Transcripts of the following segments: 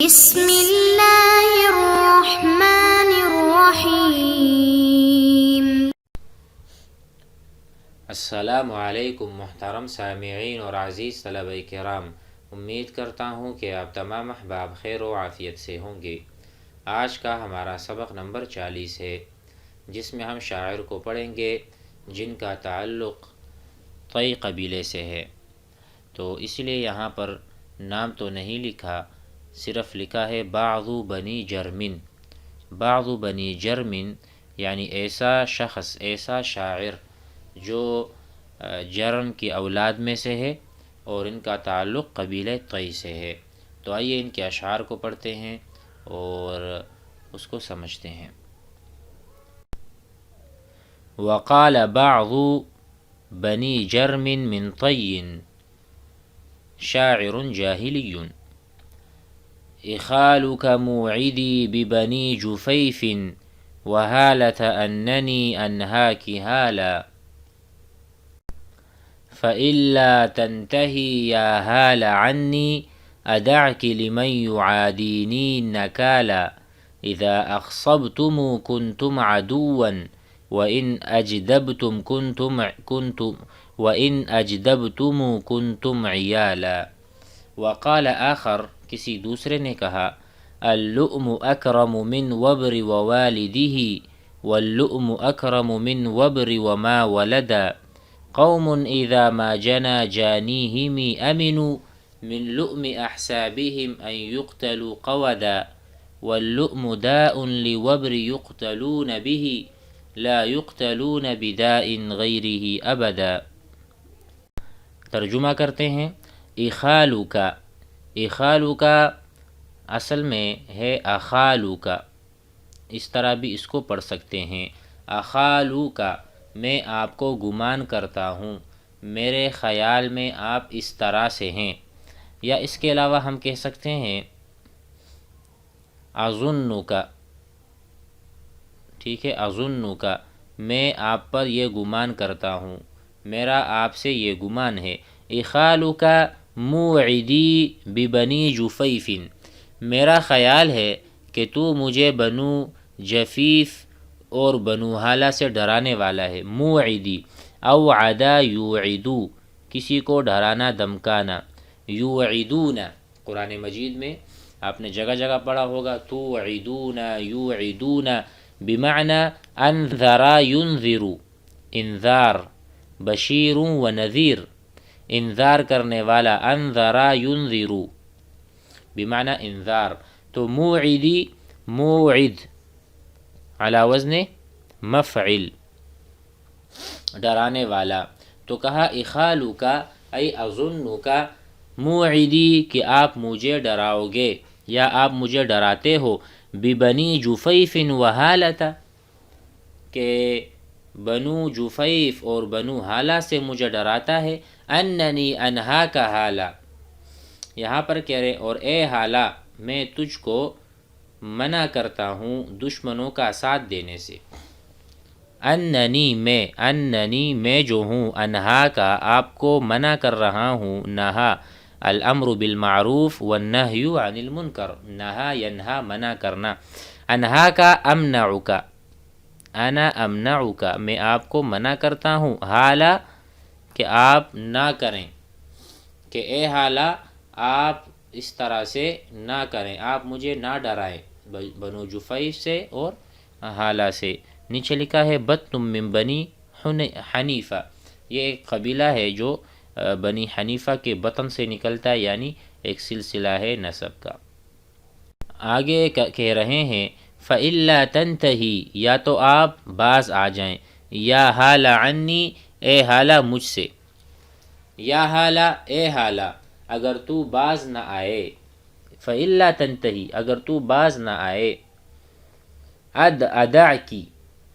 بسم اللہ الرحمن الرحیم۔ السلام علیکم محترم سامعین اور عزیز طلبہ کرام، امید کرتا ہوں کہ آپ تمام احباب خیر و عافیت سے ہوں گے۔ آج کا ہمارا سبق نمبر 40 ہے، جس میں ہم شاعر کو پڑھیں گے جن کا تعلق طی قبیلے سے ہے۔ تو اس لیے یہاں پر نام تو نہیں لکھا، صرف لکھا ہے بعض بنی جرمن۔ بعض بنی جرمن یعنی ایسا شخص، ایسا شاعر جو جرم کی اولاد میں سے ہے اور ان کا تعلق قبیلہ طی سے ہے۔ تو آئیے ان کے اشعار کو پڑھتے ہیں اور اس کو سمجھتے ہیں۔ وقال بعض بنی جرم من طی شاعر جاہلی إخالك موعدي ببني جفيف وهالة أنني أنهاك هالا فإلا تنتهي يا هال عني أدعك لمن يعاديني نكالا إذا أخصبتم كنتم عدوا وإن أجدبتم كنتم عيالا۔ وقال آخر، کسی دوسرے نے کہا، اللؤم اکرم من وبر ووالده واللؤم اکرم من وبر وما ولدا قوم اذا ما جنى جانيهم امنوا من لؤم احسابهم ان يقتلوا قودا واللؤم داء لوبر يقتلون به لا يقتلون بداء غيره ابدا۔ ترجمہ کرتے ہیں، اخالو کا، اخالو کا اصل میں ہے اخالو کا، اس طرح بھی اس کو پڑھ سکتے ہیں، اخالو کا، میں آپ کو گمان کرتا ہوں، میرے خیال میں آپ اس طرح سے ہیں۔ یا اس کے علاوہ ہم کہہ سکتے ہیں اظنو کا، ٹھیک ہے، اظنو کا، میں آپ پر یہ گمان کرتا ہوں، میرا آپ سے یہ گمان ہے۔ اخالو کا موعدی ببنی جفیف، میرا خیال ہے کہ تو مجھے بنو جفیف اور بنو حالہ سے ڈرانے والا ہے۔ موعدی، اوعدا یوعدو، کسی کو ڈرانا دمکانا، یوعدون، قرآن مجید میں آپ نے جگہ جگہ پڑھا ہوگا، توعدون یوعدون بمعنی انذر ینذر، انذار، بشیر و نذیر، انذار کرنے والا، انذر ینذر بمعنی انذار۔ تو موعدی، موعد علی وزن مفعل، ڈرانے والا۔ تو کہا اخالو کا ای اظنو کا موعدی، کہ آپ مجھے ڈراؤ گے یا آپ مجھے ڈراتے ہو، ببنی جفیف وحالتا، کہ بنو جفیف اور بنو حالہ سے مجھے ڈراتا ہے، اننی انہا کا حالہ، یہاں پر کہہ رہے اور اے حالہ میں تجھ کو منع کرتا ہوں دشمنوں کا ساتھ دینے سے۔ اننی میں جو ہوں، انہا کا آپ کو منع کر رہا ہوں، نہا الامر بالمعروف والنہی عن المنکر، نہا ینہا منع کرنا، انہا کا امنعک، انا امنعک، میں آپ کو منع کرتا ہوں، حالہ کہ آپ نہ کریں، کہ اے حالہ آپ اس طرح سے نہ کریں، آپ مجھے نہ ڈرائیں بنو جفیف سے اور حالہ سے۔ نیچے لکھا ہے بطن من بنی حنیفہ، یہ ایک قبیلہ ہے جو بنی حنیفہ کے بطن سے نکلتا ہے، یعنی ایک سلسلہ ہے نسب کا۔ آگے کہہ رہے ہیں فَإِلَّا تَنْتَهِي، یا تو آپ باز آ جائیں، یا حال عنی، اے حالہ مجھ سے، یا حالہ اے حالہ اگر تو باز نہ آئے، فَإِلَّا تَنْتَهِي اگر تو باز نہ آئے، ادعکی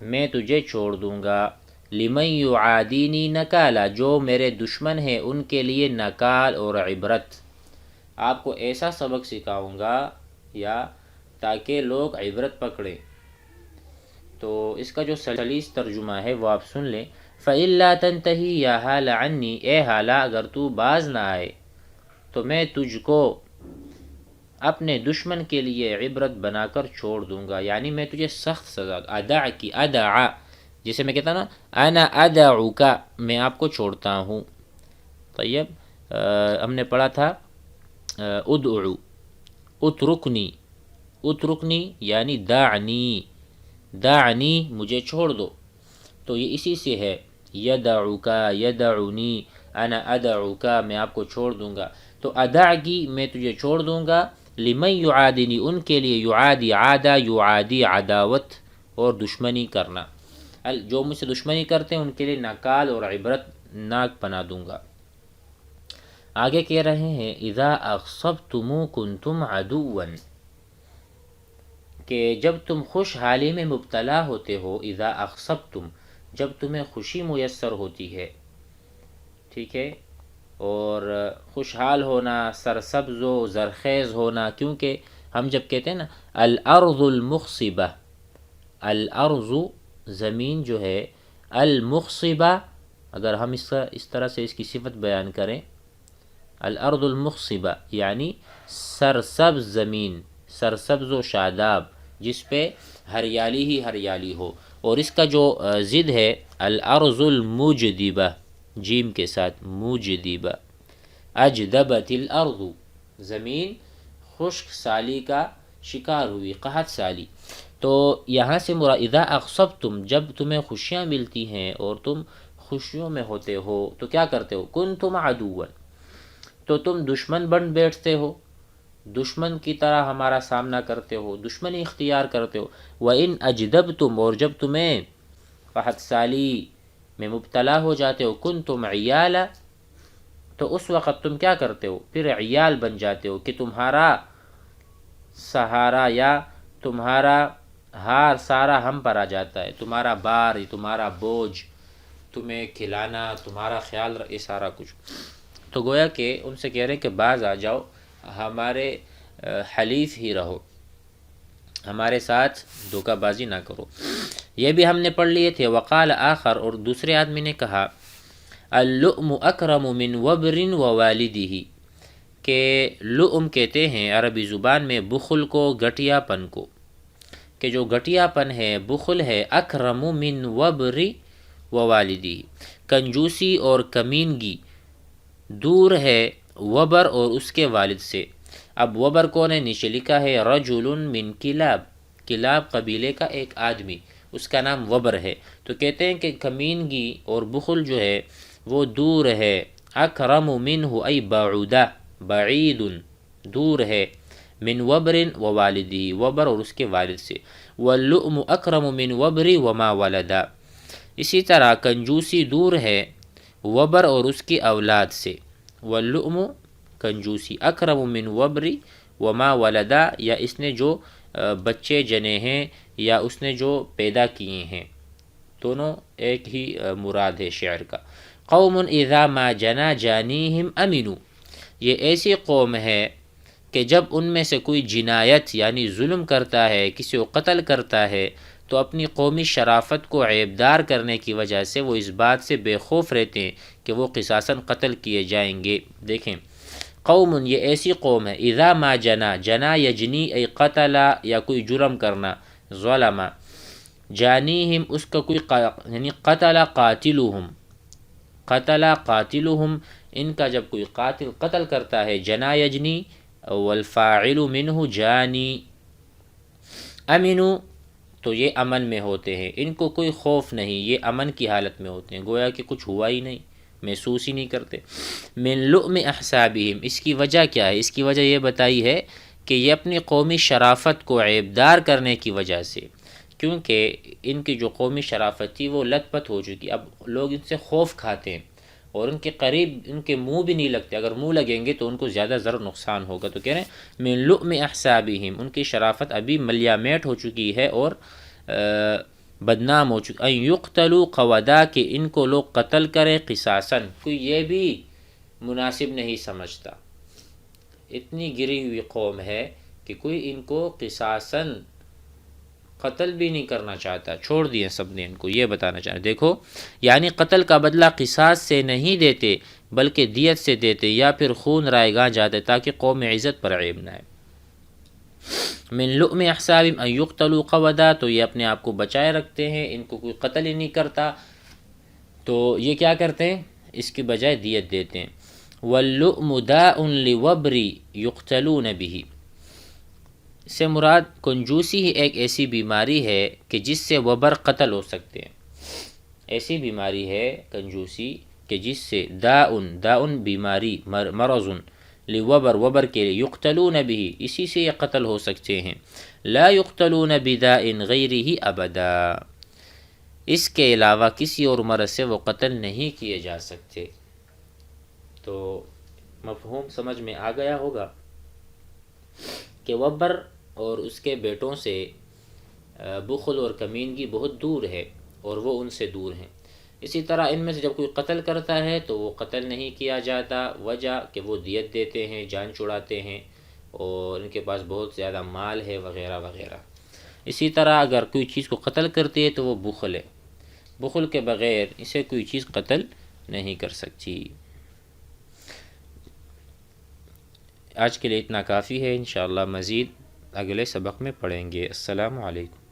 میں تجھے چھوڑ دوں گا، لمن یعادینی نکالا جو میرے دشمن ہیں ان کے لیے نکال اور عبرت، آپ کو ایسا سبق سکھاؤں گا یا تاکہ لوگ عبرت پکڑیں۔ تو اس کا جو سلیس ترجمہ ہے وہ آپ سن لیں، فَإِلَّا تَنْتَهِي يَا حَالَ عَنِّي، اے حالہ اگر تو باز نہ آئے تو میں تجھ کو اپنے دشمن کے لیے عبرت بنا کر چھوڑ دوں گا، یعنی میں تجھے سخت سزا ادع کی ادع، جسے میں کہتا ہوں نا انا ادعوک، میں آپ کو چھوڑتا ہوں. طیب ہم نے پڑھا تھا ادعو، اترکنی، اترکنی یعنی دعنی، دعنی مجھے چھوڑ دو، تو یہ اسی سے ہے یدعوک یدعنی، انا ادعوک میں آپ کو چھوڑ دوں گا. تو ادع کی میں تجھے چھوڑ دوں گا، لمن یعادنی ان کے لیے، یعادی عادہ یعادی عداوت اور دشمنی کرنا، جو مجھ سے دشمنی کرتے ہیں ان کے لیے نکال اور عبرت ناک بنا دوں گا. آگے کہہ رہے ہیں اذا اغصبتم کنتم عدوا، کہ جب تم خوشحالی میں مبتلا ہوتے ہو، اذا اغصبتم جب تمہیں خوشی میسر ہوتی ہے، ٹھیک ہے، اور خوشحال ہونا، سرسبز و زرخیز ہونا، کیونکہ ہم جب کہتے ہیں نا الارض المخصبہ، الارض زمین جو ہے، المخصبہ اگر ہم اس طرح سے اس کی صفت بیان کریں، الارض المخصبہ یعنی سرسبز زمین، سرسبز و شاداب، جس پہ ہریالی ہی ہریالی ہو. اور اس کا جو ضد ہے الارض المجدبہ، جیم کے ساتھ مجدبہ، اجدبت الارض زمین خشک سالی کا شکار ہوئی، قحط سالی. تو یہاں سے مراد اذا اغصبتم جب تمہیں خوشیاں ملتی ہیں اور تم خوشیوں میں ہوتے ہو تو کیا کرتے ہو، کنتم عدوا تو تم دشمن بن بیٹھتے ہو، دشمن کی طرح ہمارا سامنا کرتے ہو، دشمنی اختیار کرتے ہو. وَإِنْ أَجْدَبْتُمْ اور جب تمہیں قحط سالی میں مبتلا ہو جاتے ہو، کنتم عیالا تو اس وقت تم کیا کرتے ہو، پھر عیال بن جاتے ہو، کہ تمہارا سہارا یا تمہارا ہار سارا ہم پر آ جاتا ہے، تمہارا بار، تمہارا بوجھ، تمہیں کھلانا، تمہارا خیال یہ سارا کچھ. تو گویا کہ ان سے کہہ رہے ہیں کہ باز آ جاؤ، ہمارے حلیف ہی رہو، ہمارے ساتھ دھوکہ بازی نہ کرو. یہ بھی ہم نے پڑھ لیے تھے. وقال آخر اور دوسرے آدمی نے کہا اللؤم اکرم من وبر ووالدہ، کہ لؤم کہتے ہیں عربی زبان میں بخل کو، گھٹیا پن کو، کہ جو گھٹیا پن ہے، بخل ہے، اکرم من وبر ووالدہ کنجوسی اور کمینگی دور ہے وبر اور اس کے والد سے. اب وبر کون ہے، نیچے لکھا ہے رجل من کلاب، کلاب قبیلے کا ایک آدمی، اس کا نام وبر ہے. تو کہتے ہیں کہ کمینگی اور بخل جو ہے وہ دور ہے. اکرم منہ ای بعودہ، بعید دور ہے، من وبر و والدہ وبر اور اس کے والد سے. واللؤم اکرم من وبر وما ولدا، اسی طرح کنجوسی دور ہے وبر اور اس کی اولاد سے. واللؤم کنجوسی، اکرم من وبر وما ولدا یا اس نے جو بچے جنے ہیں یا اس نے جو پیدا کیے ہیں، دونوں ایک ہی مراد ہے شعر کا. قوم اذا ما جنا جانیہم امنوا، یہ ایسی قوم ہے کہ جب ان میں سے کوئی جنایت یعنی ظلم کرتا ہے، کسی کو قتل کرتا ہے، تو اپنی قومی شرافت کو عیبدار کرنے کی وجہ سے وہ اس بات سے بے خوف رہتے ہیں کہ وہ قصاصاً قتل کیے جائیں گے. دیکھیں قوم یہ ایسی قوم ہے، اذا ما جنا، جنا یجنی ای قتل یا کوئی جرم کرنا، ظلم، جانیہم اس کا کوئی یعنی قتل قاتلہم، قتل قاتلہم ان کا جب کوئی قاتل قتل کرتا ہے، جنا یجنی والفاعل منہ جانی. امنو تو یہ امن میں ہوتے ہیں، ان کو کوئی خوف نہیں، یہ امن کی حالت میں ہوتے ہیں، گویا کہ کچھ ہوا ہی نہیں، محسوس ہی نہیں کرتے. من لؤم احسابہم، اس کی وجہ کیا ہے، اس کی وجہ یہ بتائی ہے کہ یہ اپنی قومی شرافت کو عیبدار کرنے کی وجہ سے، کیونکہ ان کی جو قومی شرافت تھی وہ لت پت ہو چکی، اب لوگ ان سے خوف کھاتے ہیں اور ان کے قریب ان کے منہ بھی نہیں لگتے، اگر منہ لگیں گے تو ان کو زیادہ ضرر نقصان ہوگا. تو کہہ رہے ہیں من لؤم احسابہم، ان کی شرافت ابھی ملیا میٹ ہو چکی ہے اور بدنام ہو چکی. ان یقتلوا قودا، کہ ان کو لوگ قتل کریں قصاصاً، کوئی یہ بھی مناسب نہیں سمجھتا. اتنی گری ہوئی قوم ہے کہ کوئی ان کو قصاصاً قتل بھی نہیں کرنا چاہتا، چھوڑ دیے سب نے ان کو، یہ بتانا چاہتے. دیکھو یعنی قتل کا بدلہ قصاص سے نہیں دیتے بلکہ دیت سے دیتے یا پھر خون رائے گاہ جاتے تاکہ قوم عزت پر عیب نہ آئے. من لؤم احسابهم ان یقتلوا قودا، تو یہ اپنے آپ کو بچائے رکھتے ہیں، ان کو کوئی قتل ہی نہیں کرتا، تو یہ کیا کرتے ہیں، اس کی بجائے دیت دیتے ہیں۔ واللؤم داء لوبر یقتلون به، اس سے مراد کنجوسی ہی ایک ایسی بیماری ہے کہ جس سے وبر قتل ہو سکتے ہیں، ایسی بیماری ہے کنجوسی کہ جس سے داء بیماری، مرض لوبر وبر کے یقتلون به، اسی سے یہ قتل ہو سکتے ہیں۔ لا یقتلون بداء غیرہ ابدا، اس کے علاوہ کسی اور مرض سے وہ قتل نہیں کیے جا سکتے۔ تو مفہوم سمجھ میں آ گیا ہوگا کہ وبر اور اس کے بیٹوں سے بخل اور کمینگی بہت دور ہے اور وہ ان سے دور ہیں۔ اسی طرح ان میں سے جب کوئی قتل کرتا ہے تو وہ قتل نہیں کیا جاتا، وجہ کہ وہ دیت دیتے ہیں، جان چھڑاتے ہیں، اور ان کے پاس بہت زیادہ مال ہے وغیرہ وغیرہ۔ اسی طرح اگر کوئی چیز کو قتل کرتی ہے تو وہ بخل ہے، بخل کے بغیر اسے کوئی چیز قتل نہیں کر سکتی۔ آج کے لیے اتنا کافی ہے، انشاءاللہ مزید اگلے سبق میں پڑھیں گے۔ السلام علیکم۔